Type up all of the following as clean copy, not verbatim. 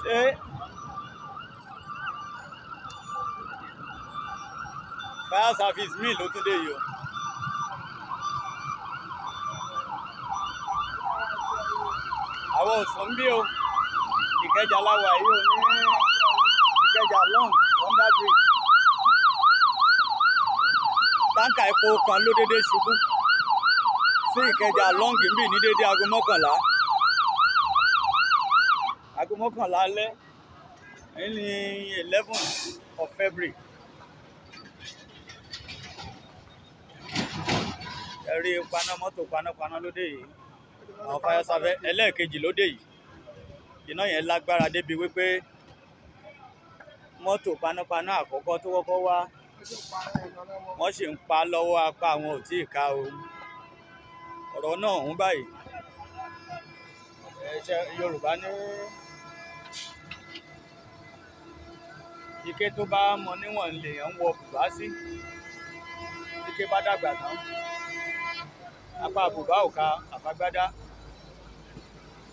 ṣé fire service mi ló tún dé yìí o. àwọn òsùn bí o Ìkẹjà láwà yìí o ní Ìkẹjà long under bridge. táǹkà epo kan ló dédé ṣubú sí Ìkẹjà long ń bì ní dédé aago mọ́kànlá alẹ́ ní 11 of February. ẹ̀rí paná mọ́tò panápaná ló dé yìí àwọn fire service ẹlẹ́ẹ̀kejì ló dé yìí. iná yẹn lágbára débi wípé mọ́tò panápaná àkọ́kọ́ tó kọ́kọ́ wá wọ́n sì ń pa lọ́wọ́, apá àwọn ò tí ì ká o. ọ̀rọ̀ náà ń báyìí ẹ̀ṣẹ̀ Yorùbá ní ike tó bá mọ níwọ̀n lèèyàn ń wọ bùbá sí. ike bá dàgbà tán apá bùbá ò ká àfagbádá.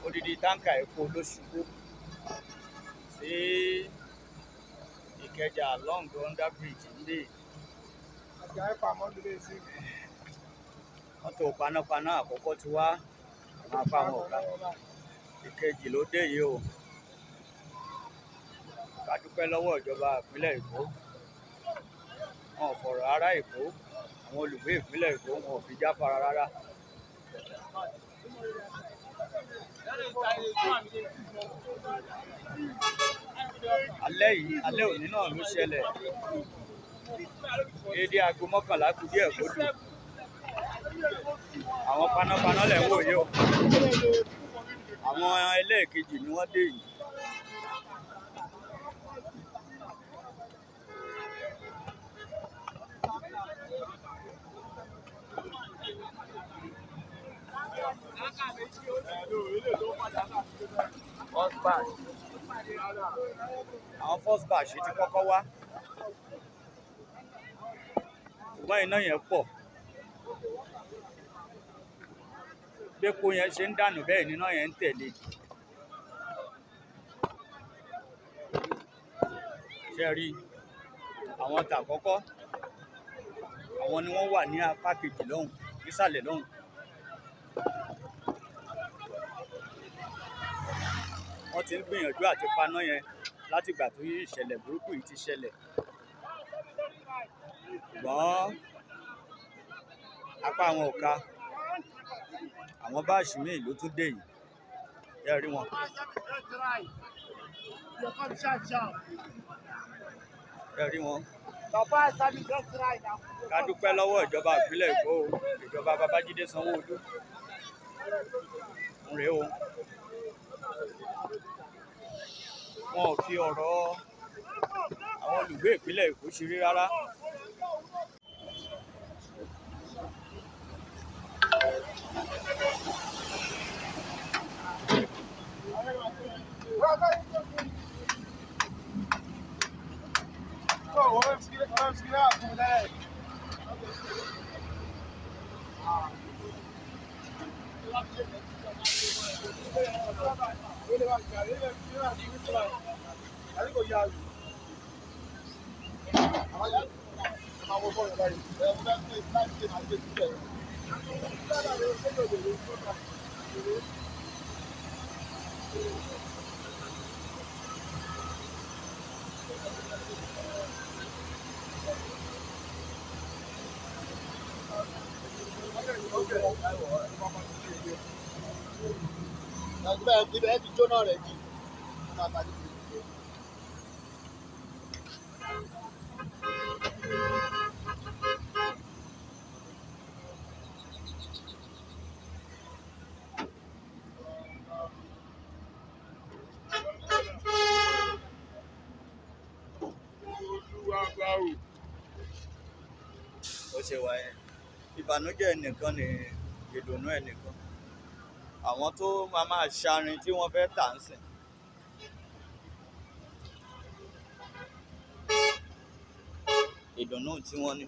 odidi táǹkà epo ló ṣubú sí Ìkẹjà long under bridge ndé. mọ́tò panápaná àkọ́kọ́ ti wá máa pa àwọn ọ̀gá. ìkejì ló dé yìí o. ká dúpẹ́ lọ́wọ́ ìjọba ìpínlẹ̀ Èkó. wọn ò fọ̀rọ̀ ará Èkó, àwọn olùgbé ìpínlẹ̀ Èkó wọn ò fi jáfara rárá. alẹ́ òní náà ló ṣẹlẹ̀ dédé aago 11 kù díẹ̀ kó lù. àwọn panápaná lẹ̀ ń wò yìí o. àwọn ẹlẹ́ẹ̀kejì ni wọ́n dé yìí. àwọn first batch ti kọ́kọ́ wá ṣùgbọ́n iná yẹn pọ̀. bépo yẹn ṣe ń dànù bẹ́ẹ̀ níná yẹn ń tẹ̀lé. ṣe rí àwọn tàkọ́kọ́ àwọn ni wọ́n wà ní apá kejì lọ́hùn nísàlẹ̀ lọ́hùn. wọ́n ti ń gbìyànjú àti paná yẹn láti ìgbà tó ìṣẹ̀lẹ̀ burúkú yìí ti ṣẹlẹ̀. ṣùgbọ́n apá àwọn ò ká. àwọn báàṣì míì ló tún dé yìí. ẹ rí wọn. ẹ rí wọn. ká dúpẹ́ lọ́wọ́ ìjọba ìpínlẹ̀ Èkó, ìjọba Babájídé Sanwó-Olú. ń rèé o. wọn ò fi ọ̀rọ̀ àwọn olùgbé ìpínlẹ̀ Èkó ṣeré rárá. ibẹ̀ ti jóná rẹ̀ jì. ó ṣe wà yẹn ìbànújẹ́ ẹnìkan ní ìdùnnú ẹnìkan. àwọn tó máa ṣarin tí wọ́n fẹ́ tà ń sìn. ìdùnnú tí wọ́n ní.